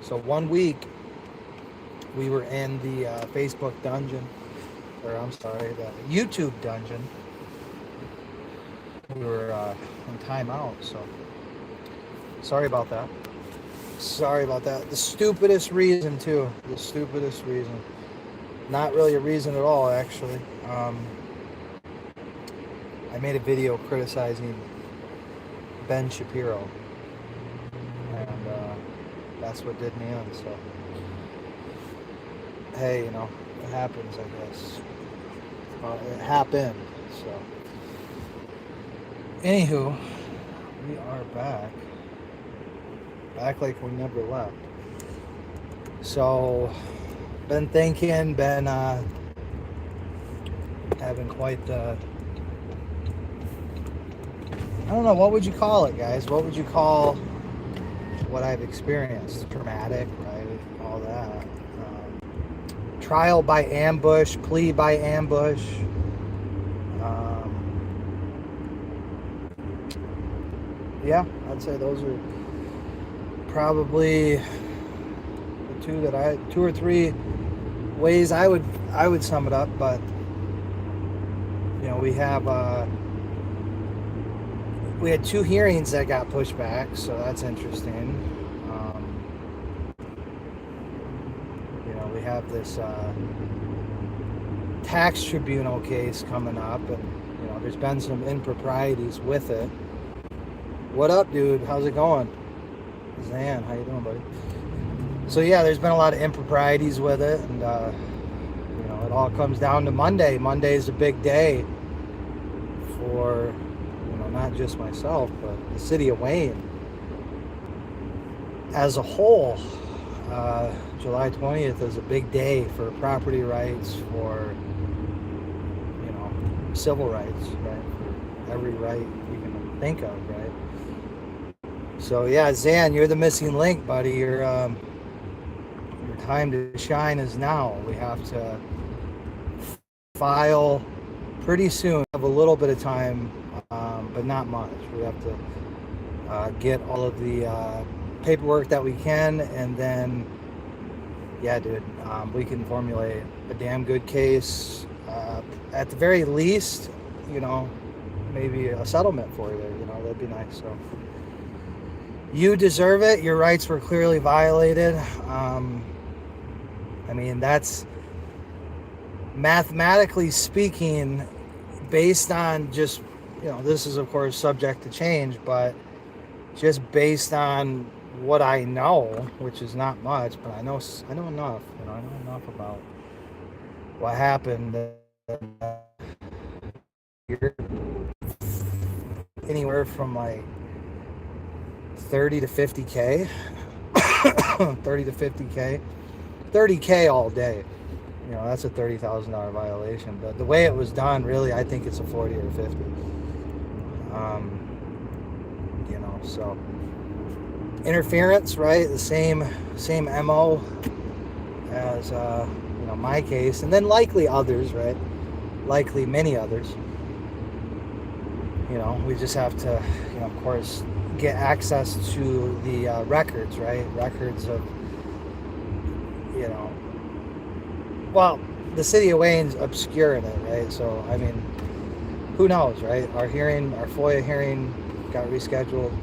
So 1 week we were in the Facebook dungeon, or I'm sorry, the YouTube dungeon. We were in timeout, so sorry about that. Sorry about that. The stupidest reason, too. The stupidest reason. Not really a reason at all, actually. I made a video criticizing Ben Shapiro, and that's what did me in. So, hey, it happens, I guess. It happened. So, anywho, we are back like we never left. So, been having quite the, I don't know, what would you call it, guys? What would you call what I've experienced? Dramatic, right? All that. Trial by ambush, plea by ambush. Yeah, I'd say those are probably the two or three ways I would sum it up. But we had 2 hearings that got pushed back, so that's interesting. We have this tax tribunal case coming up, and there's been some improprieties with it. What up, dude? How's it going? Zan, how you doing, buddy? So yeah, there's been a lot of improprieties with it, and it all comes down to Monday. Monday is a big day for not just myself, but the city of Wayne as a whole. July 20th is a big day for property rights, for civil rights, right? For every right you can think of, right? So yeah, Zan, you're the missing link, buddy. Your time to shine is now. We have to file pretty soon. We have a little bit of time, but not much. We have to get all of the paperwork that we can, and then yeah, dude, we can formulate a damn good case. At the very least, maybe a settlement for you. That'd be nice. So you deserve it. Your rights were clearly violated. That's mathematically speaking, based on just, this is of course subject to change, but just based on what I know, which is not much, but I know enough. I know enough about what happened. Anywhere from like 30 to 50K, 30 to 50K, 30K all day. That's a $30,000 violation. But the way it was done, really, I think it's a 40 or 50. So interference, right? The same MO as my case, and then likely others, right? Likely many others. We just have to, of course, get access to the records, right? Records of, well, the city of Wayne's obscuring it, right? So, who knows, right? Our FOIA hearing got rescheduled.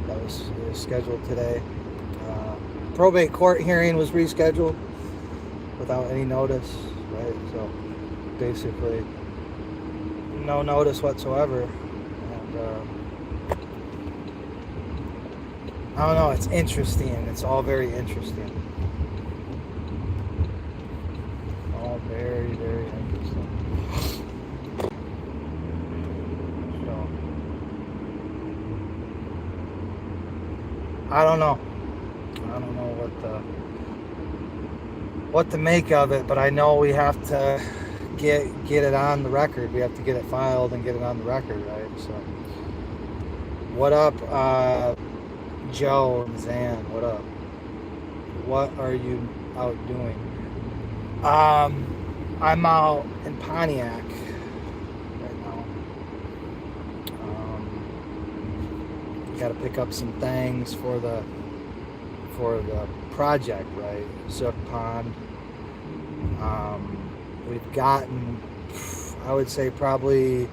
It was scheduled today. Probate court hearing was rescheduled without any notice, right? So, basically, no notice whatsoever. And, I don't know, it's interesting. It's all very interesting. All very, very interesting. So, I don't know what to make of it, but I know we have to get it on the record. We have to get it filed and get it on the record, right? So, what up, Joe and Zan? What up? What are you out doing? I'm out in Pontiac right now. Got to pick up some things for for the project, right? Zook Pond. We've gotten, I would say, probably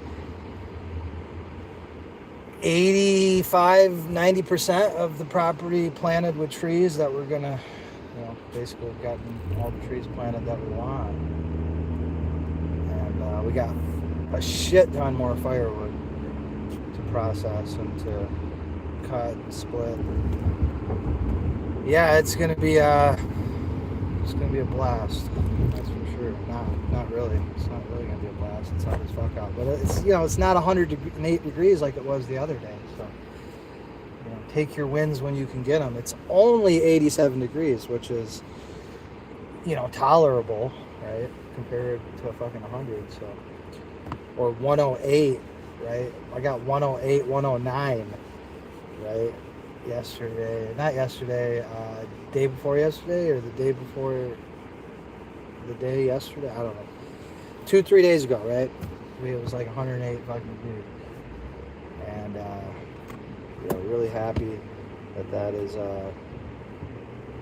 85-90% of the property planted with trees that we're gonna, basically we've gotten all the trees planted that we want, and we got a shit ton more firewood to process and to cut and split. Yeah, it's gonna be a blast. That's for sure. Not really. It's not really gonna be a blast. It's hot as fuck out, but it's it's not 108 degrees like it was the other day. So take your wins when you can get them. It's only 87 degrees, which is tolerable, right? Compared to a fucking 100. So, or 108, right? I got 108, 109, right? Not yesterday, day before yesterday, or the day before the day yesterday, I don't know. 2-3 days ago, right? It was like 108 fucking degrees. And really happy that is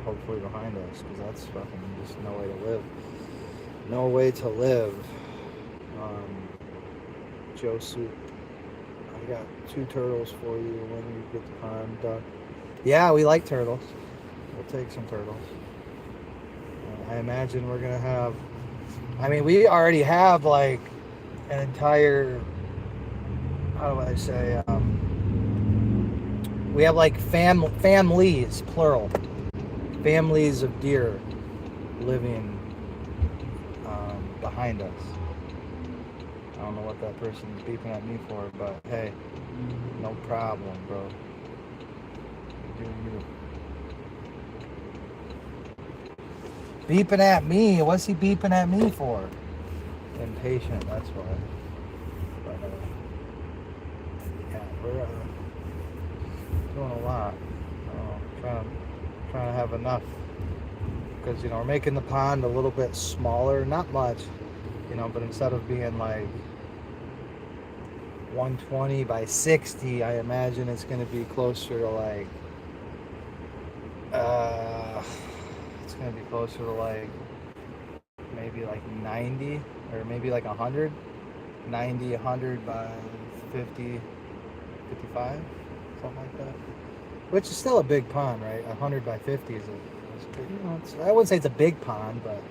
hopefully behind us, because that's fucking just no way to live. No way to live. Joe Soup, I got 2 turtles for you when you get the pond done. Yeah, we like turtles. We'll take some turtles. I imagine we're gonna have, we already have like an entire, how do I say, we have like families, plural, families of deer living behind us. I don't know what that person is beeping at me for, but hey, no problem, bro. Do you. Beeping at me? What's he beeping at me for? Impatient, that's why. But, yeah, we're doing a lot. Trying to have enough. Because, we're making the pond a little bit smaller. Not much, but instead of being like 120 by 60, I imagine it's going to be closer to like, it's going to be closer to like, maybe like 90, or maybe like 100. 90, 100 by 50, 55, something like that. Which is still a big pond, right? 100 by 50 is I wouldn't say it's a big pond, but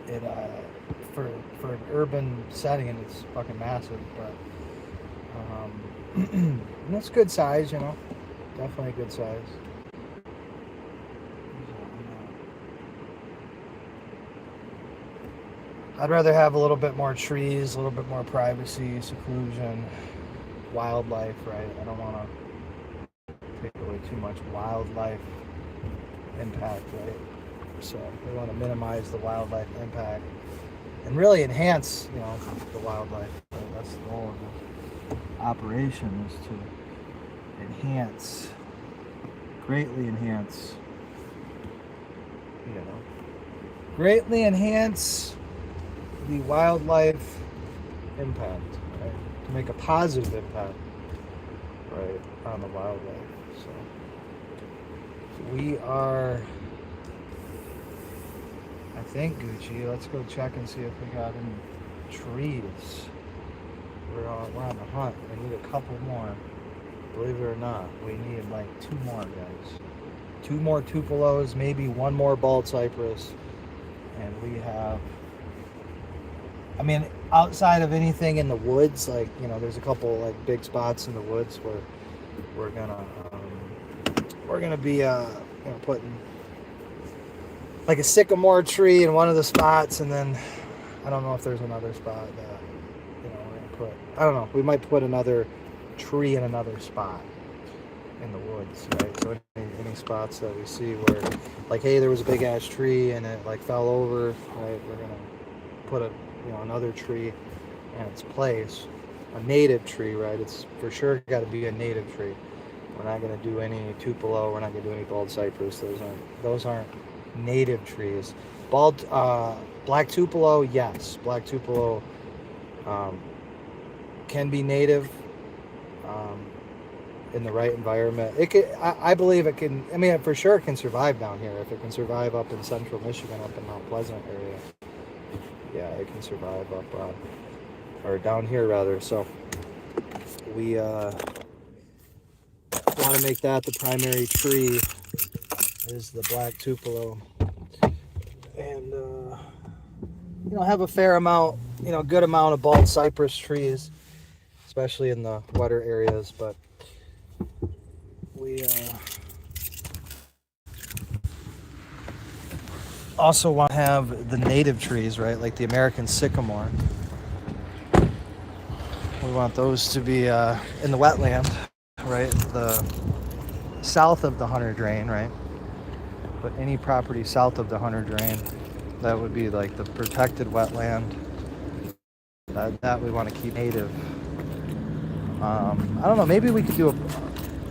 it for an urban setting, it's fucking massive. But and it's good size, definitely a good size. I'd rather have a little bit more trees, a little bit more privacy, seclusion, wildlife, right? I don't want to take away too much wildlife impact, right? So we want to minimize the wildlife impact and really enhance, the wildlife. Right? That's the goal of the operation, is to greatly enhance the wildlife impact, right? To make a positive impact, right, on the wildlife. So we are, I think, Gucci. Let's go check and see if we got any trees. We're on the hunt. We need a couple more. Believe it or not, we need like 2 more, guys. 2 more tupelos, maybe 1 more bald cypress, and we have, outside of anything in the woods, like, there's a couple like big spots in the woods where we're gonna be putting like a sycamore tree in one of the spots, and then I don't know if there's another spot that we're gonna put. I don't know. We might put another tree in another spot in the woods, right? So any spots that we see where, like, hey, there was a big ass tree and it like fell over, right? We're gonna put another tree in its place, a native tree, right? It's for sure got to be a native tree. We're not gonna do any tupelo. We're not gonna do any bald cypress. Those aren't native trees. Black tupelo, yes, black tupelo can be native. in the right environment. It could, I believe it can. I mean, for sure, it can survive down here. If it can survive up in central Michigan, up in Mount Pleasant area, yeah, it can survive up or down here rather. So we want to make that the primary tree is the black tupelo, and have a fair amount, good amount of bald cypress trees, especially in the wetter areas. But we also want to have the native trees, right? Like the American sycamore. We want those to be in the wetland, right? The south of the Hunter Drain, right? But any property south of the Hunter Drain, that would be like the protected wetland. That we want to keep native. I don't know. Maybe we could do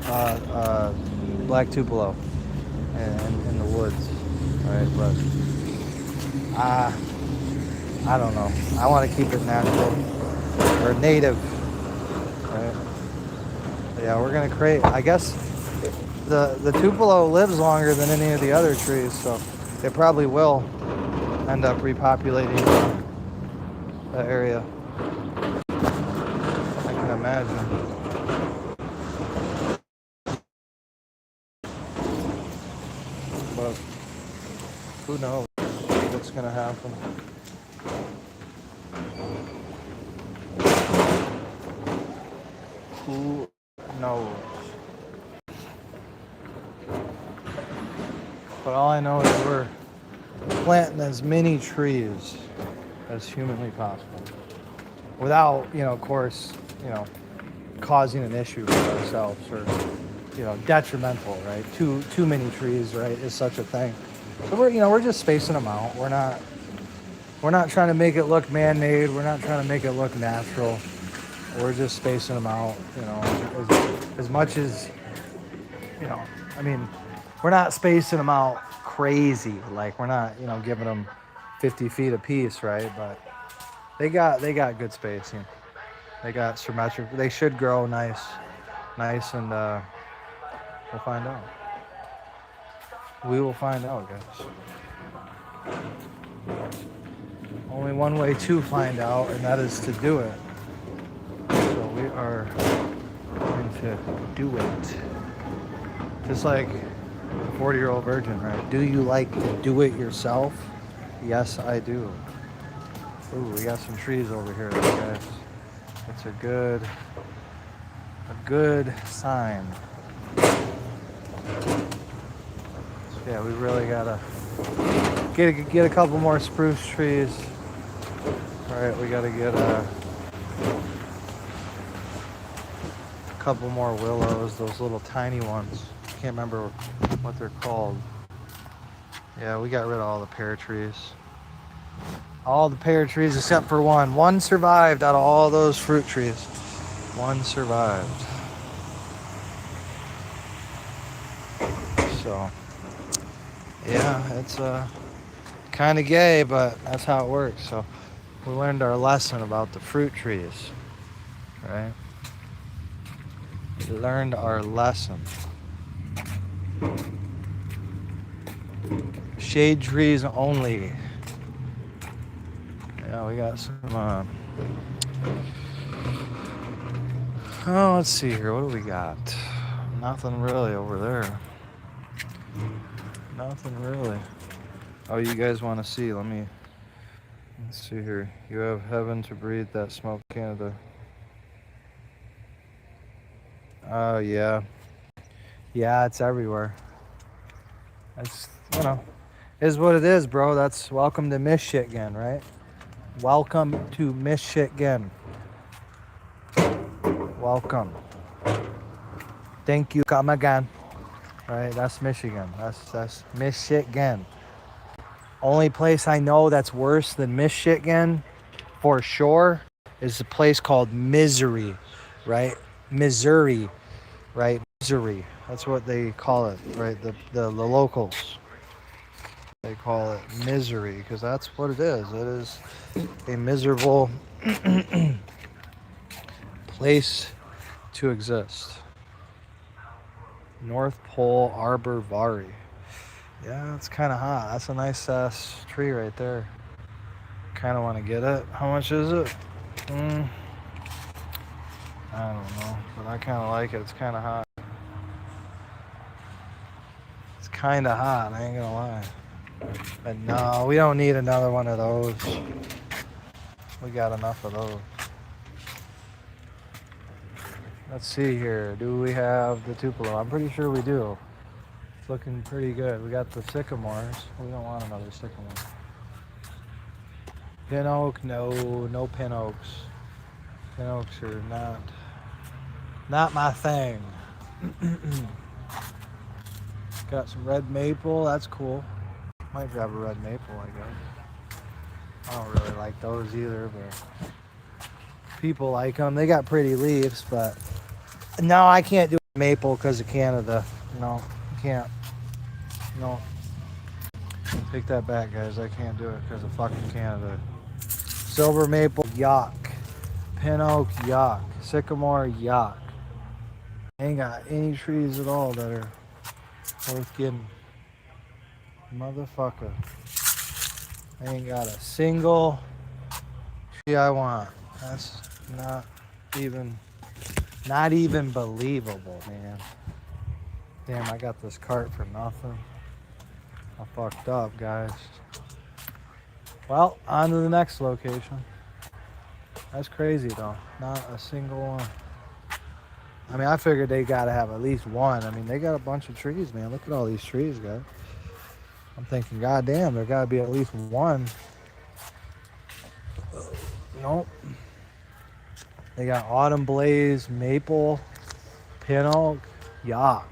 a black tupelo in the woods, right? But I don't know. I want to keep it natural or native, right? But yeah, we're gonna create. I guess the tupelo lives longer than any of the other trees, so it probably will end up repopulating the area. I can imagine. But who knows what's gonna happen? Who knows? But all I know is we're planting as many trees as humanly possible without, of course, causing an issue for ourselves or, detrimental, right? Too many trees, right, is such a thing. So we're just spacing them out. We're not trying to make it look man-made. We're not trying to make it look natural. We're just spacing them out, as much as, I mean, we're not spacing them out crazy. Like, we're not, giving them 50 feet a piece, right? But they got good spacing. They got symmetric. They should grow nice, and we'll find out. We will find out, guys. Only one way to find out, and that is to do it. So we are going to do it. Just like the 40-year-old virgin, right? Do you like to do it yourself? Yes, I do. Ooh, we got some trees over here, guys. It's a good sign. So yeah, we really gotta get a couple more spruce trees. All right, we gotta get a couple more willows, those little tiny ones. Can't remember what they're called. Yeah, we got rid of all the pear trees. All the pear trees except for one. One survived out of all those fruit trees. One survived. So, yeah, it's kind of gay, but that's how it works. So, we learned our lesson about the fruit trees, right? We learned our lesson. Shade trees only. Yeah, we got some, let's see here. What do we got? Nothing really over there. Nothing really. Oh, you guys want to see? Let's see here. You have heaven to breathe that smoke, Canada. Oh, yeah. Yeah, it's everywhere. That's, is what it is, bro. That's welcome to Michigan, right? Welcome to Michigan. Welcome. Thank you. Come again. Right? That's Michigan. That's Michigan. Only place I know that's worse than Michigan, for sure, is a place called Missouri, right? Missouri, right? Missouri. That's what they call it, right? The locals. They call it misery because that's what it is. It is a miserable place to exist. North Pole Arborvitae. Yeah, it's kind of hot. That's a nice ass tree right there. Kind of want to get it. How much is it? I don't know, but I kind of like it. It's kind of hot. It's kind of hot, I ain't gonna lie. But no, we don't need another one of those. We got enough of those. Let's see here. Do we have the Tupelo? I'm pretty sure we do. It's looking pretty good. We got the sycamores. We don't want another sycamore. Pin oak? No pin oaks. Pin oaks are not my thing. Got some red maple. That's cool. Might grab a red maple, I guess. I don't really like those either, but people like them. They got pretty leaves, but no, I can't do maple because of Canada. No, can't. No. Take that back, guys. I can't do it because of fucking Canada. Silver maple, yuck. Pin oak, yuck. Sycamore, yuck. Ain't got any trees at all that are worth getting. Motherfucker. I ain't got a single tree I want. That's not even believable, man. Damn, I got this cart for nothing. I fucked up, guys. Well, on to the next location. That's crazy, though. Not a single one. I mean, I figured they gotta have at least one. I mean, they got a bunch of trees, man. Look at all these trees, guys. I'm thinking, goddamn, there gotta be at least one. Nope. They got autumn blaze, maple, pin oak, yuck.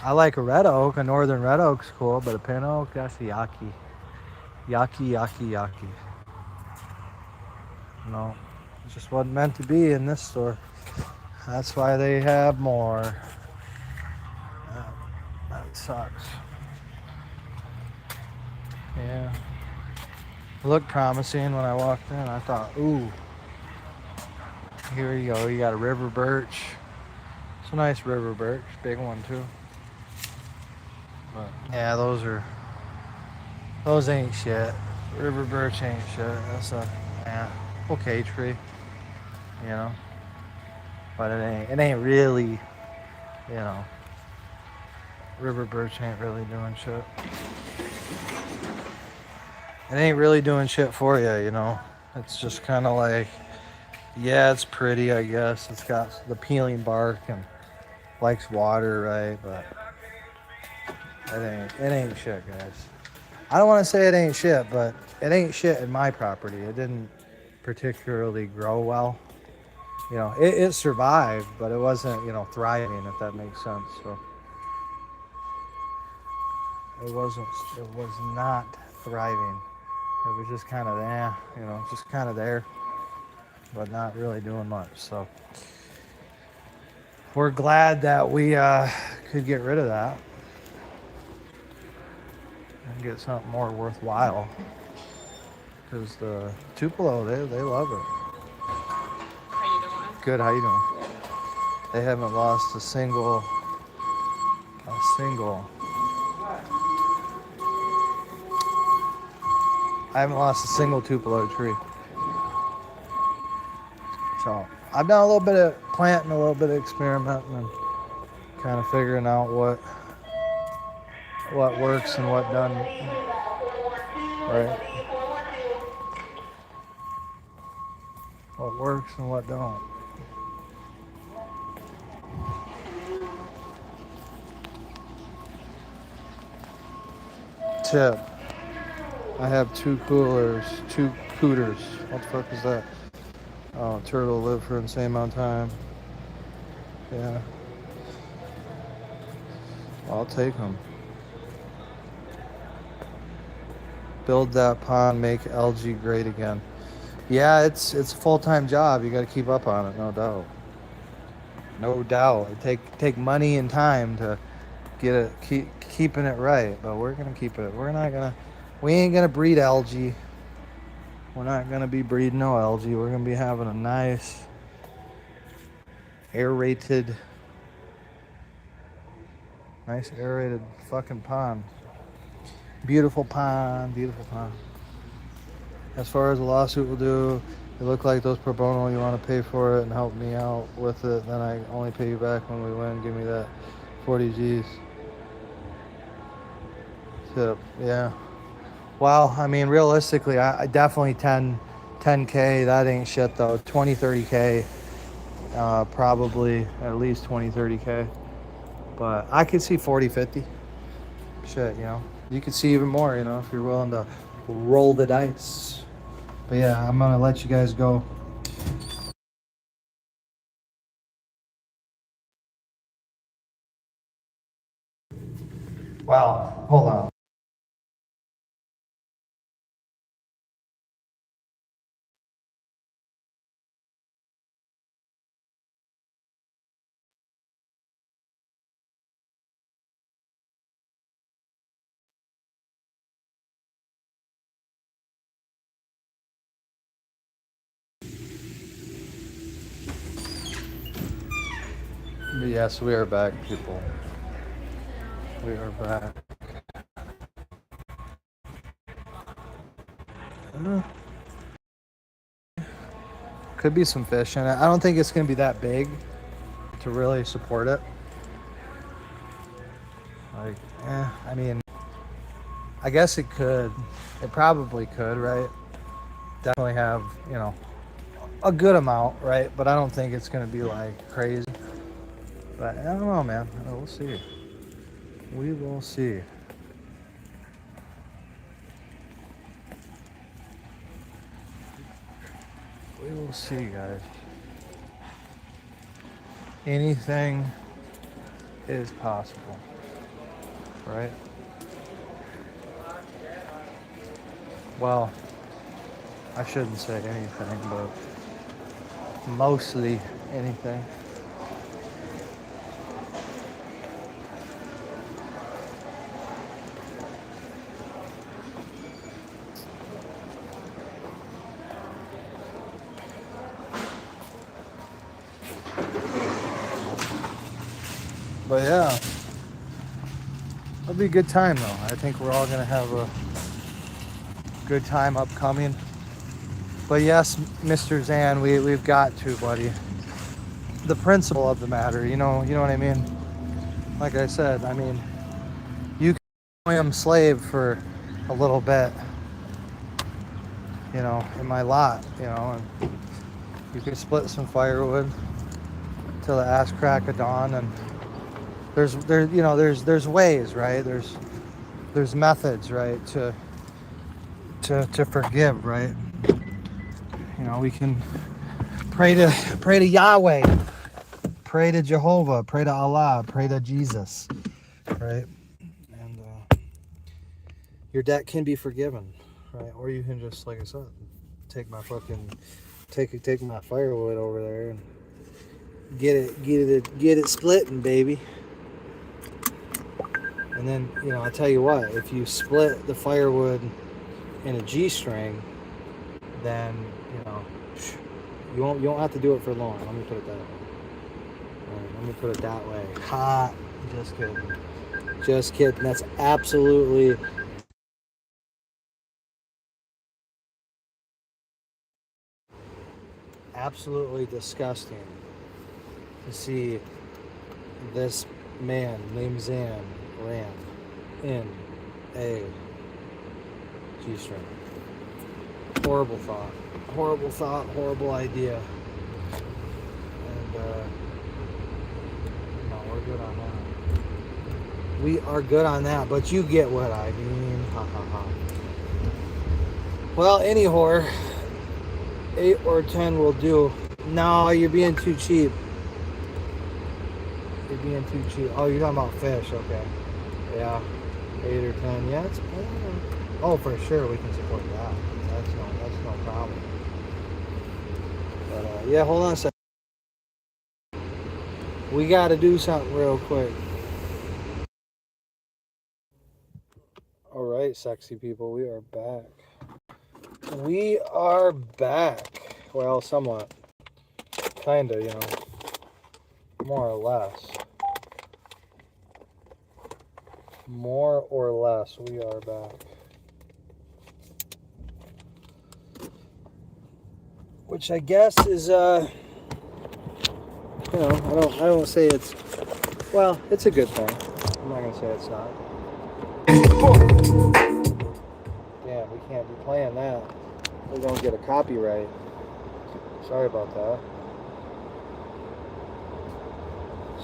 I like a red oak. A northern red oak's cool, but a pin oak, that's yucky. Yucky. No, it just wasn't meant to be in this store. That's why they have more. That sucks. Yeah. It looked promising when I walked in. I thought, ooh, here you go. You got a river birch. It's a nice river birch. Big one, too. But, yeah, those ain't shit. River birch ain't shit. That's a, okay tree, you know. But it ain't really, you know, river birch ain't really doing shit. It ain't really doing shit for you, you know. It's just kind of like, yeah, it's pretty, I guess. It's got the peeling bark and likes water, right? But it ain't shit, guys. I don't want to say it ain't shit, but it ain't shit in my property. It didn't particularly grow well. You know, it survived, but it wasn't, you know, thriving, if that makes sense. So it was not thriving. It was just kind of you know, just kind of there, but not really doing much. So we're glad that we could get rid of that and get something more worthwhile. Because the Tupelo, they love it. How you doing? Good, how you doing? They haven't lost a single. I haven't lost a single Tupelo tree. So I've done a little bit of planting, a little bit of experimenting, and kind of figuring out what works and what doesn't. Right? What works and what don't. Tip. I have two cooters. What the fuck is that? Oh, turtle live for the same amount of time. Yeah. I'll take them. Build that pond, make algae great again. Yeah, it's a full-time job. You got to keep up on it, no doubt. No doubt. It take money and time to get it, keeping it right. But we're gonna keep it. We ain't gonna breed algae. We're not gonna be breeding no algae. We're gonna be having a nice aerated Nice aerated fucking pond. Beautiful pond, beautiful pond. As far as the lawsuit will do, it looked like those pro bono, you want to pay for it and help me out with it, then I only pay you back when we win. Give me that 40 G's. So, yeah. Well, I mean, realistically, I definitely 10K, that ain't shit though. 20, 30K, probably at least 20, 30K. But I could see 40, 50. Shit, you know. You could see even more, you know, if you're willing to roll the dice. But yeah, I'm gonna let you guys go. Wow, hold on. Yes, we are back, people. We are back. Could be some fish in it. I don't think it's gonna be that big to really support it. Like, I mean, I guess it could. It probably could, right? Definitely have, you know, a good amount, right? But I don't think it's gonna be like crazy. But I don't know, man. We'll see. We will see. We will see, guys. Anything is possible, right? Well, I shouldn't say anything, but mostly anything. But yeah, it'll be a good time though. I think we're all gonna have a good time upcoming. But yes, Mr. Zan, we've got to, buddy. The principle of the matter, you know what I mean? Like I said, I mean, you can him slave for a little bit, you know, in my lot, you know, and you can split some firewood till the ass crack of dawn, and there's ways, right? There's methods, right, to forgive, right? You know, we can pray to Yahweh, pray to Jehovah, pray to Allah, pray to Jesus, right? And your debt can be forgiven, right? Or you can just, like I said, take my firewood over there and get it splitting, baby. And then, you know, I tell you what, if you split the firewood in a G-string, then, you know, you don't have to do it for long. Let me put it that way. Right, let me put it that way. Ha! Just kidding. Just kidding. That's absolutely disgusting to see this man named Zan ran in a G-string. Horrible thought, horrible idea. And no, we're good on that. We are good on that, but you get what I mean. Ha ha ha. Well, any whore, 8 or 10 will do. No, you're being too cheap. You're being too cheap. Oh, you're talking about fish, okay. Yeah, 8 or 10. Yeah, it's oh, for sure we can support that. That's no problem. But yeah, hold on a second. We got to do something real quick. All right, sexy people, we are back. We are back. Well, somewhat. Kinda, you know. More or less. More or less, we are back. Which I guess is, I don't say it's, well, it's a good thing. I'm not gonna say it's not. Yeah, we can't be playing that. We don't get a copyright. Sorry about that.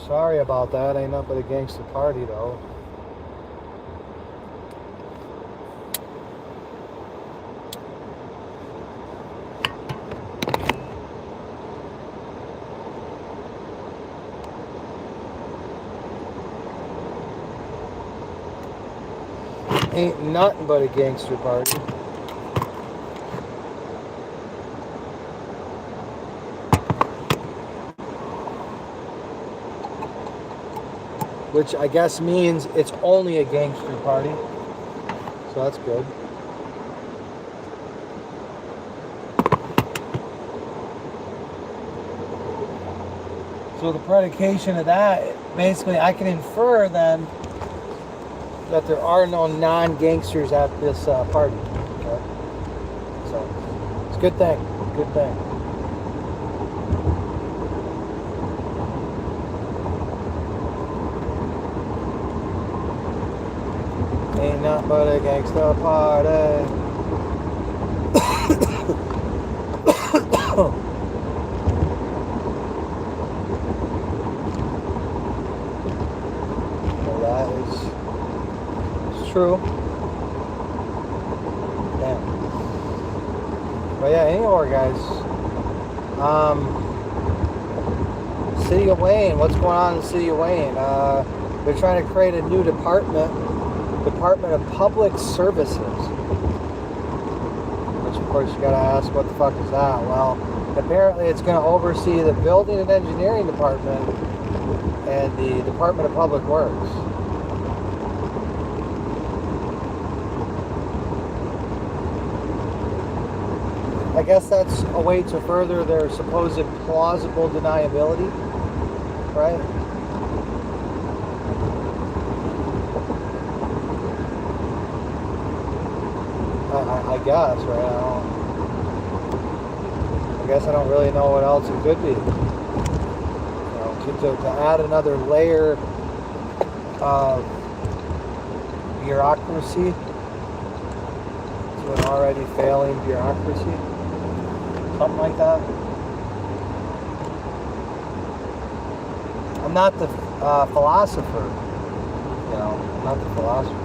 Sorry about that. Ain't nothing but a gangster party, though. Ain't nothing but a gangster party. Which I guess means it's only a gangster party. So that's good. So the predication of that, basically I can infer then that there are no non-gangsters at this party. Okay? So it's a good thing. Good thing. Ain't nothing but a gangster party. Well, that is true. Damn. But yeah, anymore, guys. City of Wayne. What's going on in the city of Wayne? They're trying to create a new Department of Public Services. Which, of course, you gotta ask, what the fuck is that? Well, apparently it's going to oversee the Building and Engineering Department and the Department of Public Works. I guess that's a way to further their supposed plausible deniability, right? I guess, right? I guess I don't really know what else it could be. You know, to add another layer of bureaucracy to an already failing bureaucracy, something like that. I'm not the philosopher, you know. I'm not the philosopher.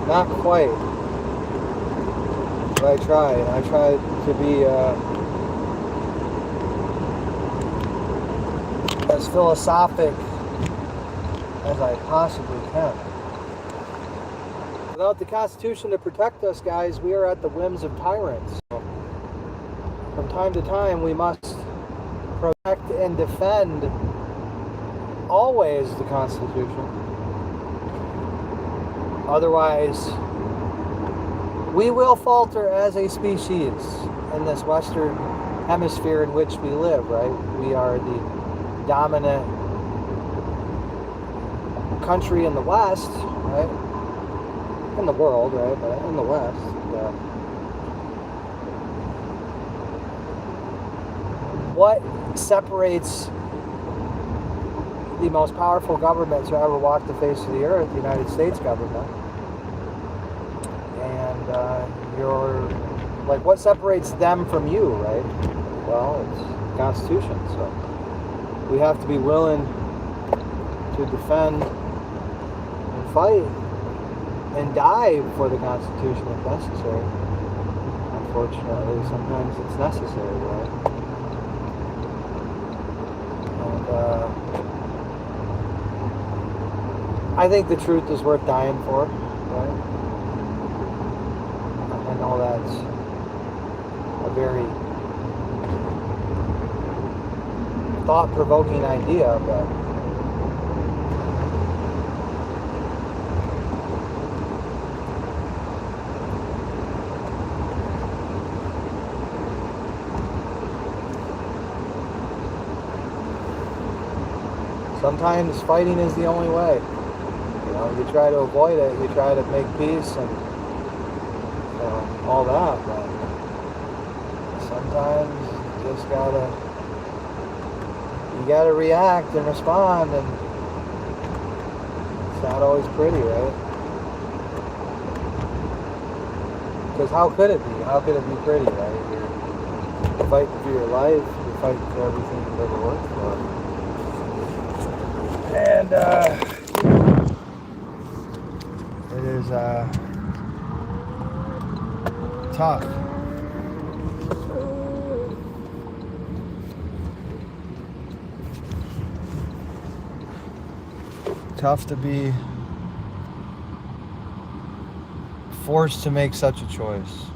Not quite. But I try. I try to be as philosophic as I possibly can. Without the Constitution to protect us, guys, we are at the whims of tyrants. So from time to time, we must protect and defend always the Constitution. Otherwise, we will falter as a species in this Western hemisphere in which we live, right? We are the dominant country in the West, right? In the world, right? But in the West. What separates the most powerful government to ever walk the face of the earth, the United States government, and what separates them from you, right? Well, it's the Constitution. So we have to be willing to defend and fight and die for the Constitution if necessary. Unfortunately, sometimes it's necessary, right? And I think the truth is worth dying for, right? I know that's a very thought-provoking idea, but sometimes fighting is the only way. You know, you try to avoid it, you try to make peace and all that, but sometimes you just gotta react and respond, and it's not always pretty, right? Because how could it be? How could it be pretty, right? You're fighting for your life, you're fighting for everything you've ever worked for. And it is tough. Tough to be forced to make such a choice.